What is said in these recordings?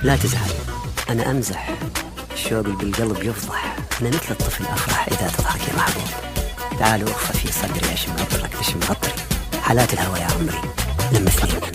لا تزعل، أنا أمزح، الشوق اللي بالقلب يفضح. أنا مثل الطفل أفرح إذا تضحك يا محبوب. تعالوا أخفى في صدري أشم عطرك تشم عطري، حالات الهوى يا عمري لمسني المندوب.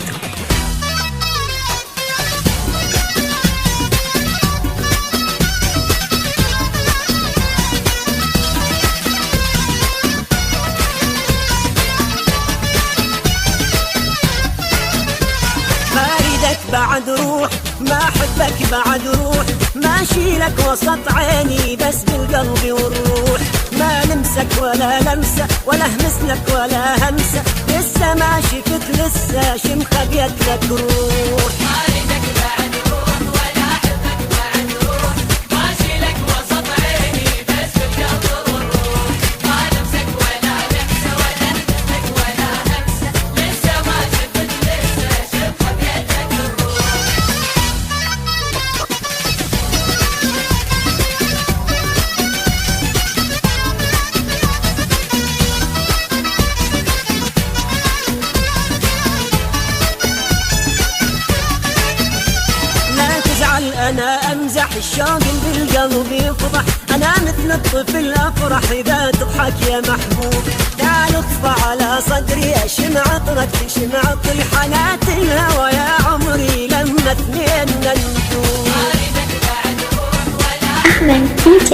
بعد روح ما أحبك بعد روح، ماشي لك وسط عيني بس بالقلب والروح. ما لمسك ولا لمسة ولا همس لك ولا همسة، لسه ما شفت لسه شم خبيت لك روح. مالك بعد روح ولا أحبك بعد روح، ماشي لك وسط عيني بس بالقلب والروح. ما لمسك ولا لمسة ولا همس لك ولا همسة، لسه ما شفت لسه شم خبيت لك الروح. أنا أمزح الشوق اللي بالقلب يفضح، أنا مثل الطفل أفرح إذا تضحك يا محبوب. تعال اطفى على صدري أشم عطرك تشم عطري، حالات الهوى يا عمري لما اثنين ندوب. أحمد DJ.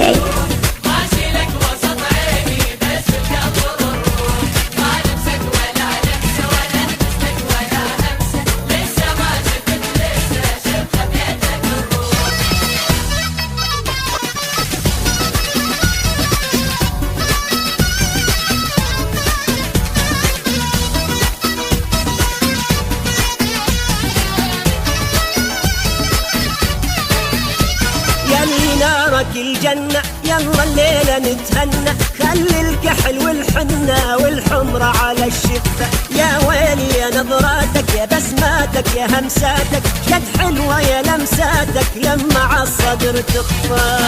نارك الجنة يلا الليلة نتهنى، خلي الكحل والحنة والحمرة على الشفة. يا ويلي يا نظراتك يا بسماتك يا همساتك، جد حلوة يا لمساتك لما عالصدر تخفى.